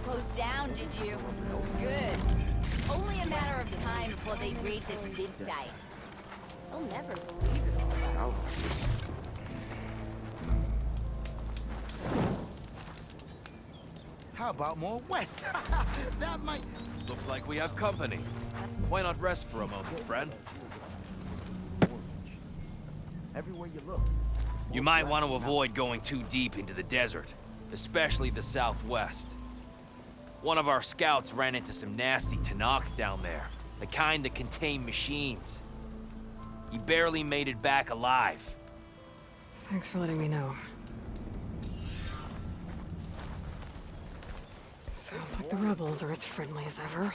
outpost down, did you? Good. Only a matter of time before they raid this dig site. They'll never believe it all. How about more west? That might... Looks like we have company. Why not rest for a moment, friend? Everywhere you look. You might want to avoid going too deep into the desert, especially the southwest. One of our scouts ran into some nasty Tanakh down there, the kind that contain machines. He barely made it back alive. Thanks for letting me know. Sounds like the rebels are as friendly as ever.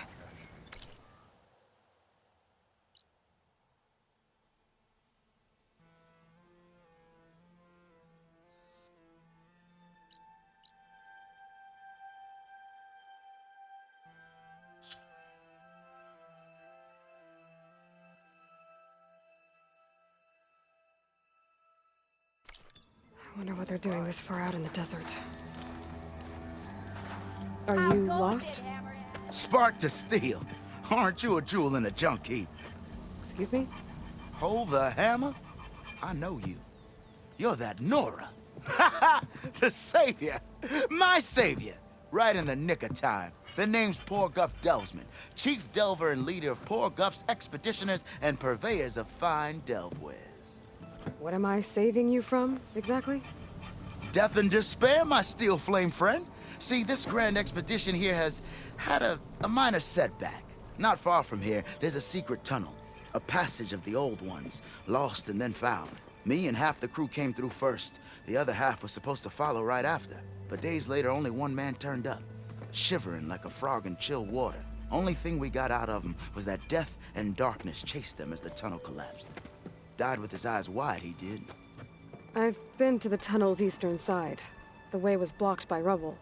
I wonder what they're doing this far out in the desert. Are you lost? Spark to steel. Aren't you a jewel in a junk heap? Excuse me? Hold the hammer? I know you. You're that Nora. The savior. My savior. Right in the nick of time. The name's Poor Guff Delvesman, chief delver and leader of Poor Guff's expeditioners and purveyors of fine delvewares. What am I saving you from, exactly? Death and despair, my steel flame friend. See, this grand expedition here has had a minor setback. Not far from here, there's a secret tunnel. A passage of the old ones, lost and then found. Me and half the crew came through first. The other half was supposed to follow right after. But days later, only one man turned up, shivering like a frog in chill water. Only thing we got out of him was that death and darkness chased them as the tunnel collapsed. Died with his eyes wide, he did. I've been to the tunnel's eastern side. The way was blocked by rubble.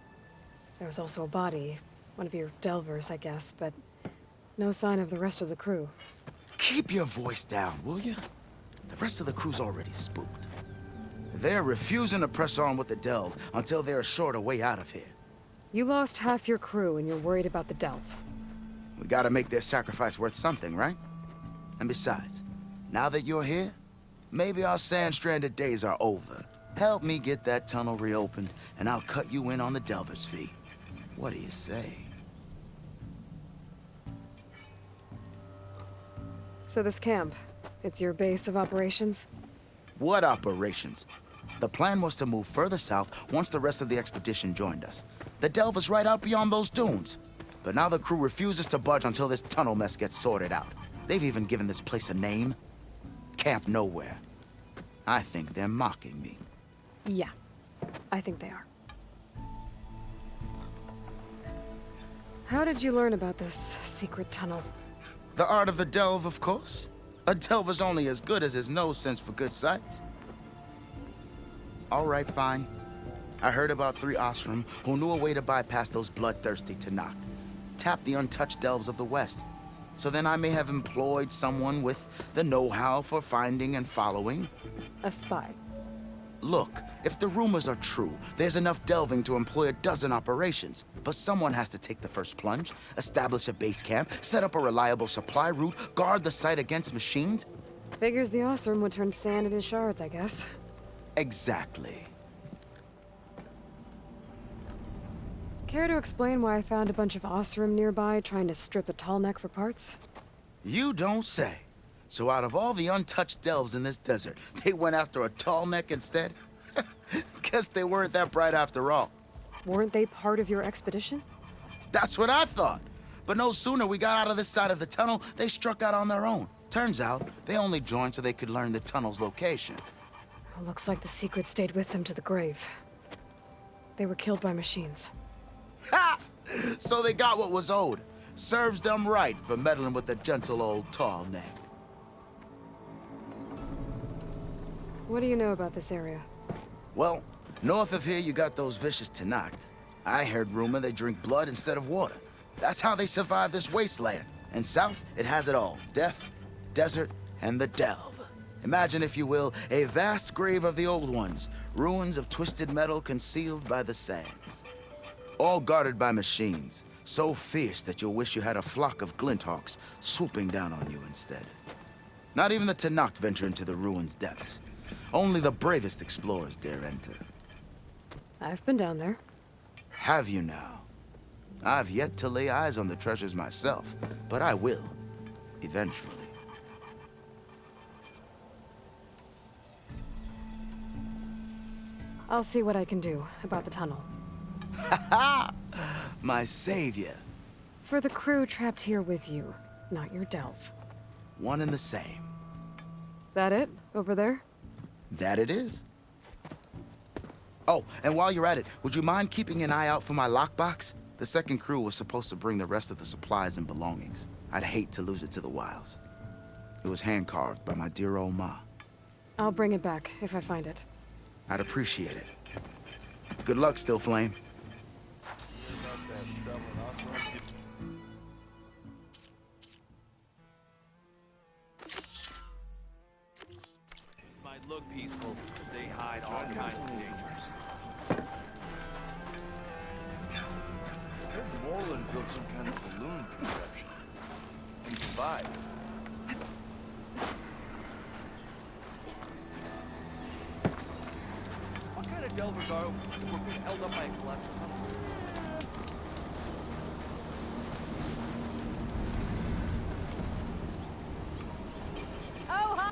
There was also a body, one of your delvers, I guess, but no sign of the rest of the crew. Keep your voice down, will you? The rest of the crew's already spooked. They're refusing to press on with the delve until they're assured a way out of here. You lost half your crew and you're worried about the delve. We gotta make their sacrifice worth something, right? And besides, now that you're here, maybe our sand-stranded days are over. Help me get that tunnel reopened, and I'll cut you in on the delver's fee. What do you say? So this camp, it's your base of operations? What operations? The plan was to move further south once the rest of the expedition joined us. The delve is right out beyond those dunes. But now the crew refuses to budge until this tunnel mess gets sorted out. They've even given this place a name. Camp Nowhere. I think they're mocking me. Yeah, I think they are. How did you learn about this secret tunnel? The art of the delve, of course. A delver's only as good as his nose sense for good sights. All right, fine. I heard about 3 Osram who knew a way to bypass those bloodthirsty Tanakh. Tap the untouched delves of the West. So then I may have employed someone with the know-how for finding and following. A spy. Look, if the rumors are true, there's enough delving to employ a dozen operations. But someone has to take the first plunge, establish a base camp, set up a reliable supply route, guard the site against machines. Figures the Osram would turn sand into shards, I guess. Exactly. Care to explain why I found a bunch of Osram nearby trying to strip a tall neck for parts? You don't say. So out of all the untouched delves in this desert, they went after a tall neck instead? Guess they weren't that bright after all. Weren't they part of your expedition? That's what I thought. But no sooner we got out of this side of the tunnel, they struck out on their own. Turns out, they only joined so they could learn the tunnel's location. Looks like the secret stayed with them to the grave. They were killed by machines. Ha! So they got what was owed. Serves them right for meddling with the gentle old tall neck. What do you know about this area? Well, north of here you got those vicious Tanakh. I heard rumor they drink blood instead of water. That's how they survive this wasteland. And south, it has it all. Death, desert, and the delve. Imagine, if you will, a vast grave of the old ones. Ruins of twisted metal concealed by the sands. all guarded by machines, so fierce that you'll wish you had a flock of glinthawks swooping down on you instead. Not even the Tenakth venture into the ruins' depths. Only the bravest explorers dare enter. I've been down there. Have you now? I've yet to lay eyes on the treasures myself, but I will, eventually. I'll see what I can do about the tunnel. Ha! My savior. For the crew trapped here with you, not your delve. One and the same. That it? Over there? That it is. Oh, and while you're at it, would you mind keeping an eye out for my lockbox? The second crew was supposed to bring the rest of the supplies and belongings. I'd hate to lose it to the wilds. It was hand-carved by my dear old ma. I'll bring it back if I find it. I'd appreciate it. Good luck, Still Flame. Might look peaceful, but they hide all kinds of dangers. I heard Moreland built some kind of balloon contraption. And survived. What kind of delvers are we're being held up by a collapsed tunnel? Oh, huh?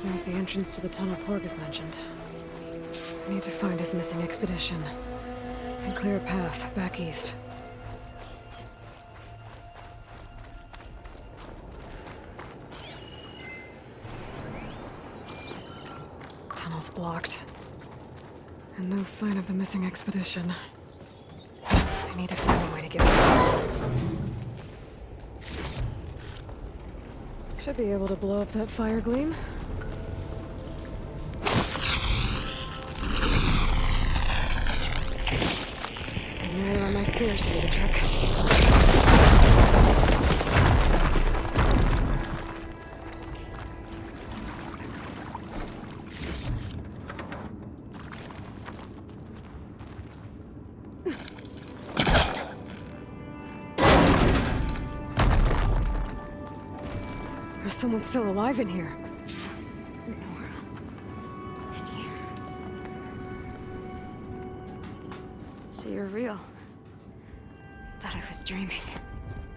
There's the entrance to the tunnel Porgeth mentioned. I need to find his missing expedition and clear a path back east. Tunnel's blocked. And no sign of the missing expedition. I need to find a way to get through. Should be able to blow up that fire gleam. And rely on my spears to do the trick. There's someone still alive in here. So you're real. Thought I was dreaming.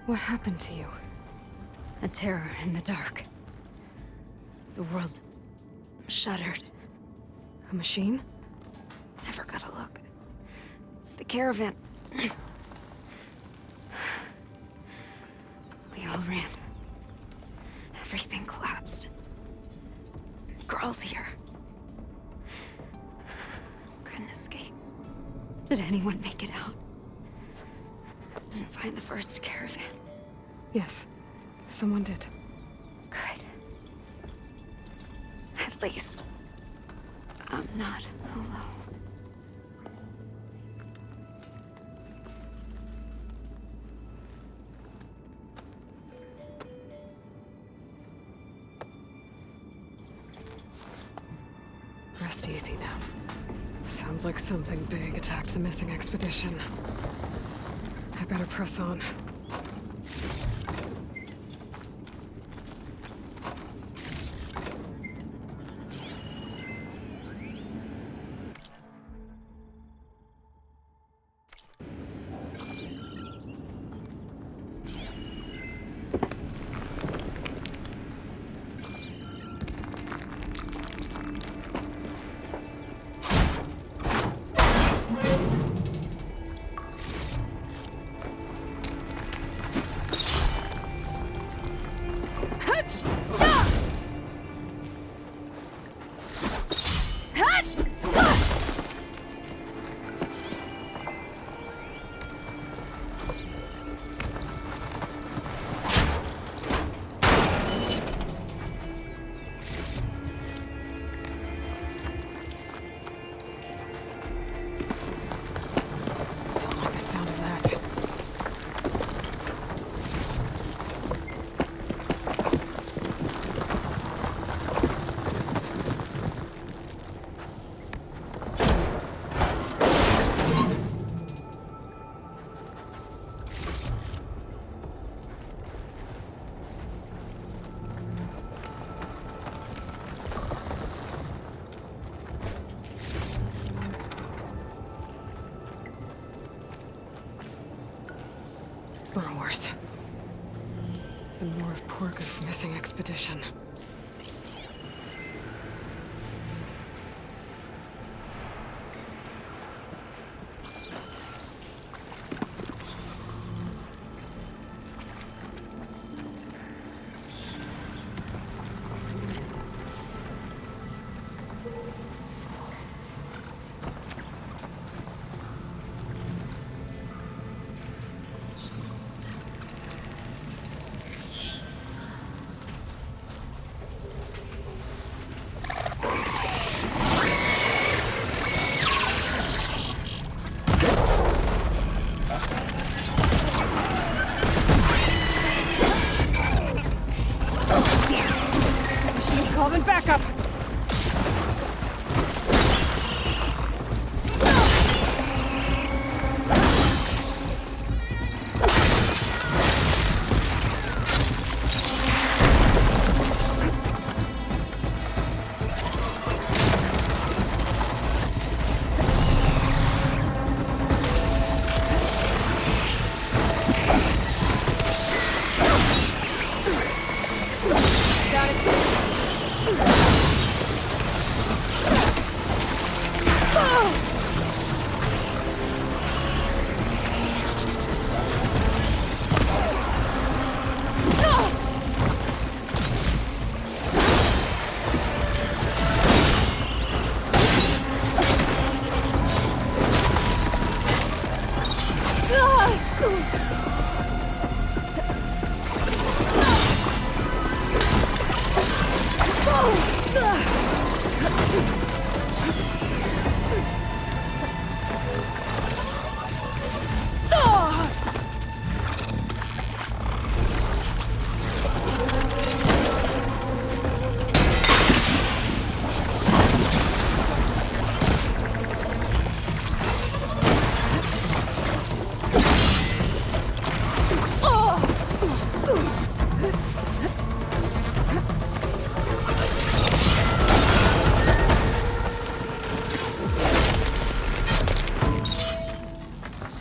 What happened to you? A terror in the dark. The world shuddered. A machine? Never got a look. The caravan. We all ran. Everything collapsed. Crawled here. Couldn't escape. Did anyone make it out? Didn't find the first caravan. Yes, someone did. Good. At least, I'm not alone. Rest easy now. Sounds like something big attacked the missing expedition. I better press on. burrowers. And more of Porker's missing expedition. Calling backup!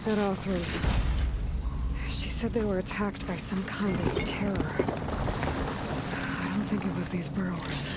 That all three. She said they were attacked by some kind of terror. I don't think it was these burrowers.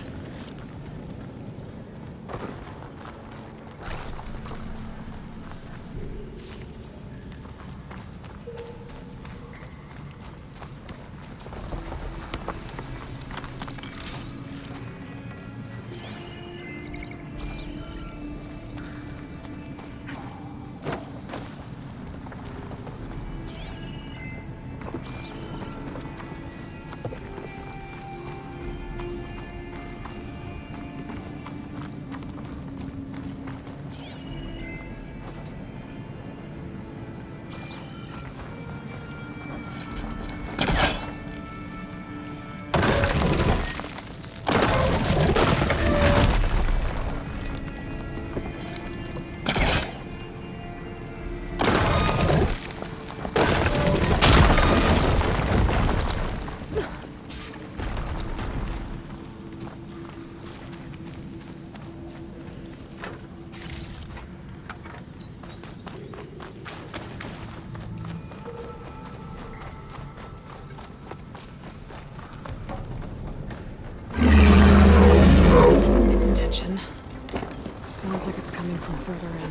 Sounds like it's coming from further in.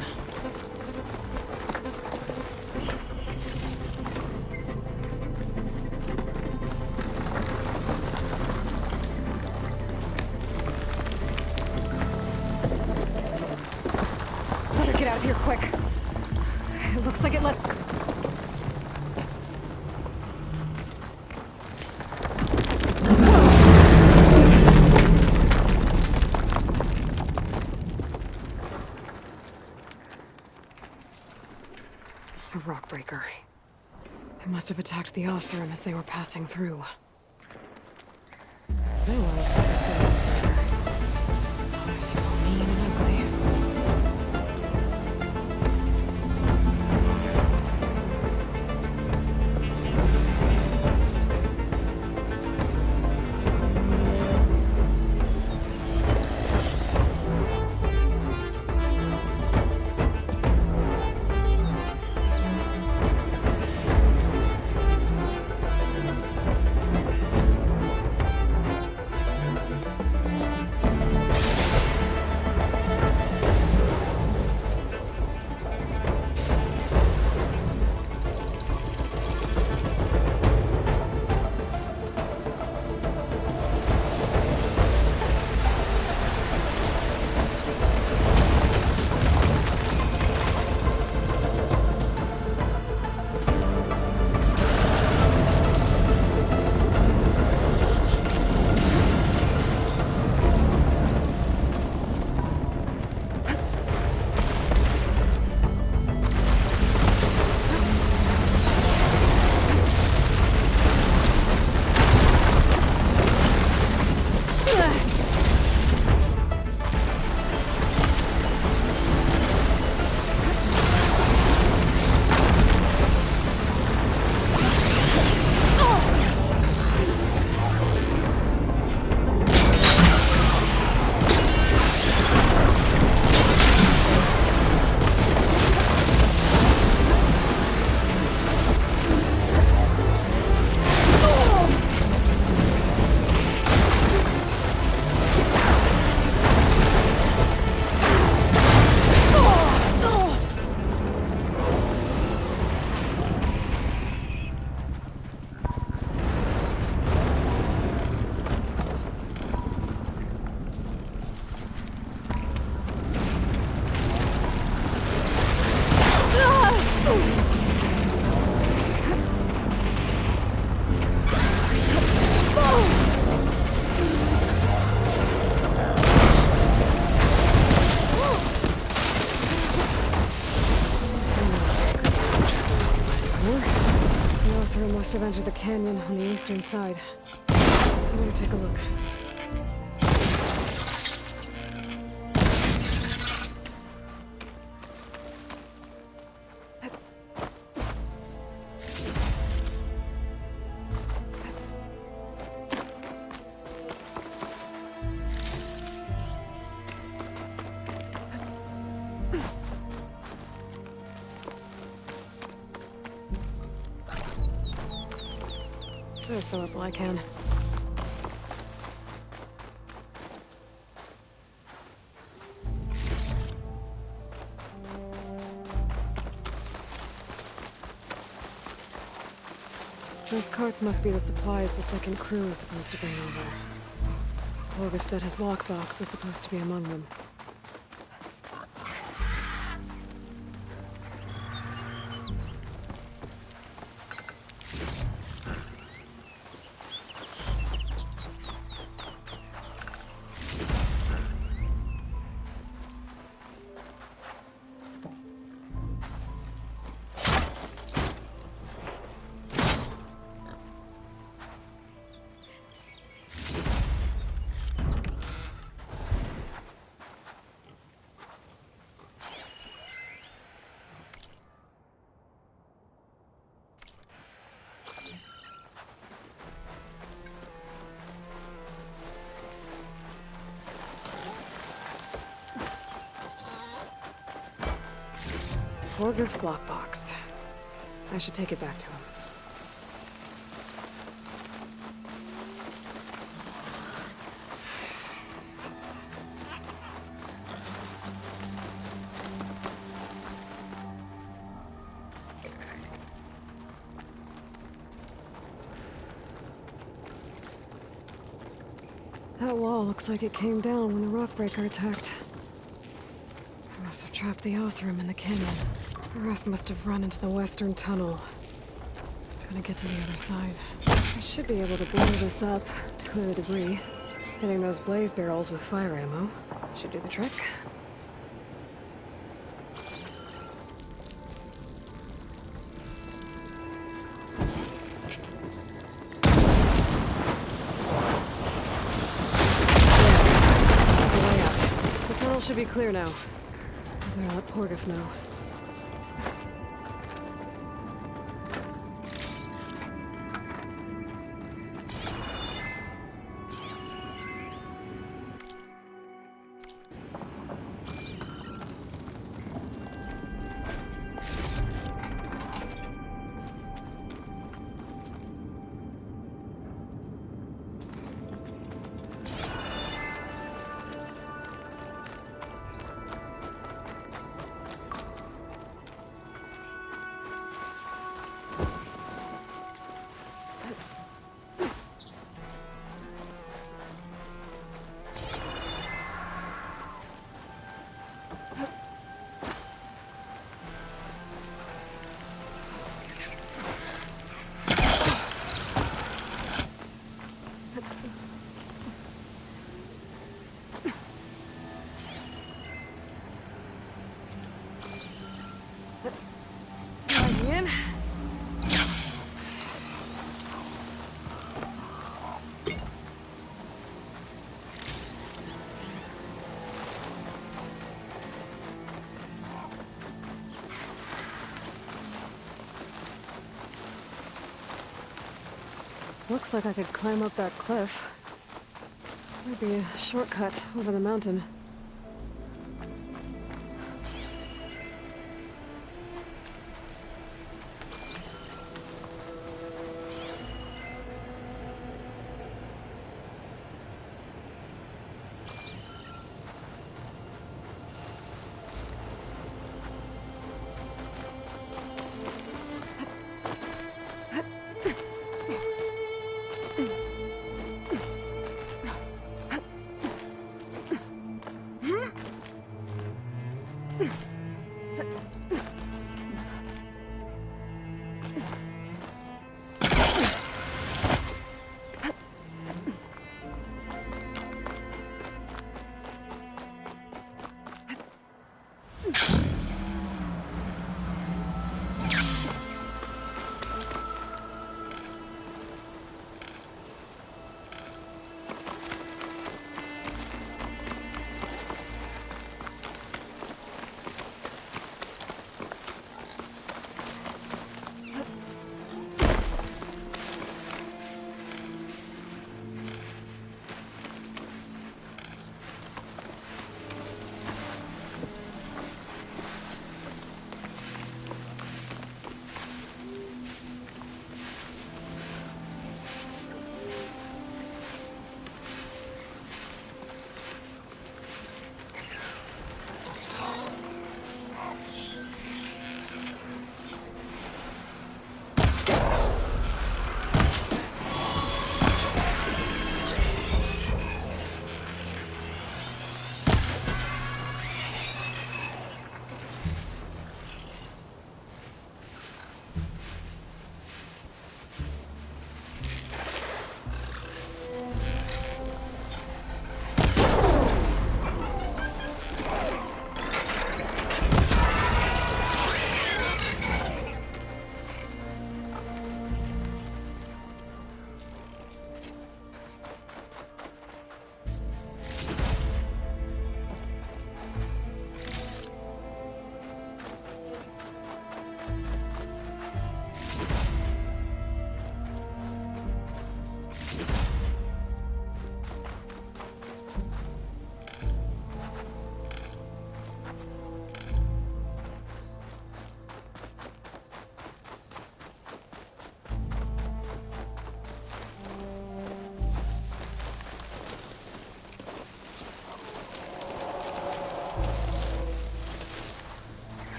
Better get out of here quick. It looks like it let... A rock breaker. It must have attacked the Osserum as they were passing through. It's been a while since I've seen a rock breaker. They're still mean and ugly. must have entered the canyon on the eastern side. I better take a look. Better fill up while I can. Those carts must be the supplies the second crew was supposed to bring over. Borgr said his lockbox was supposed to be among them. Borgr's lockbox. I should take it back to him. That wall looks like it came down when the rockbreaker attacked. I must have trapped the Osram in the canyon. The rest must have run into the western tunnel. Trying to get to the other side. I should be able to blow this up to clear the debris. Hitting those blaze barrels with fire ammo should do the trick. The way out. The tunnel should be clear now. I better let Borgr know. In. Looks like I could climb up that cliff. Might be a shortcut over the mountain.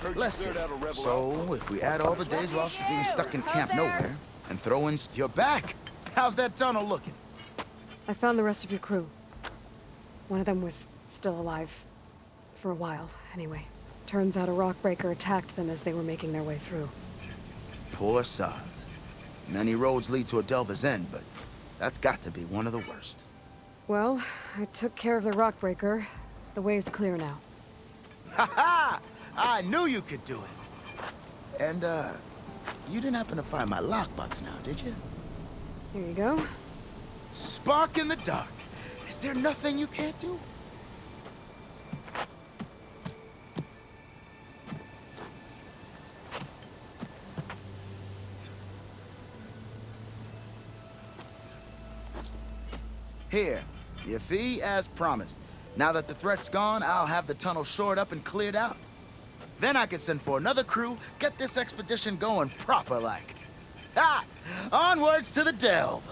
Heard you Let's see. cleared out a rebel So, if we add all the days lost to being stuck in Camp Nowhere, and throw in... You're back! How's that tunnel looking? I found the rest of your crew. One of them was still alive. For a while, anyway. Turns out a rockbreaker attacked them as they were making their way through. Poor sods. Many roads lead to a Delver's End, but that's got to be one of the worst. Well, I took care of the rockbreaker. The way's clear now. Ha ha! I knew you could do it! And, you didn't happen to find my lockbox now, did you? Here you go. Spark in the dark. Is there nothing you can't do? Here, your fee as promised. Now that the threat's gone, I'll have the tunnel shored up and cleared out. Then I can send for another crew, get this expedition going proper like. Ha! Onwards to the Delve!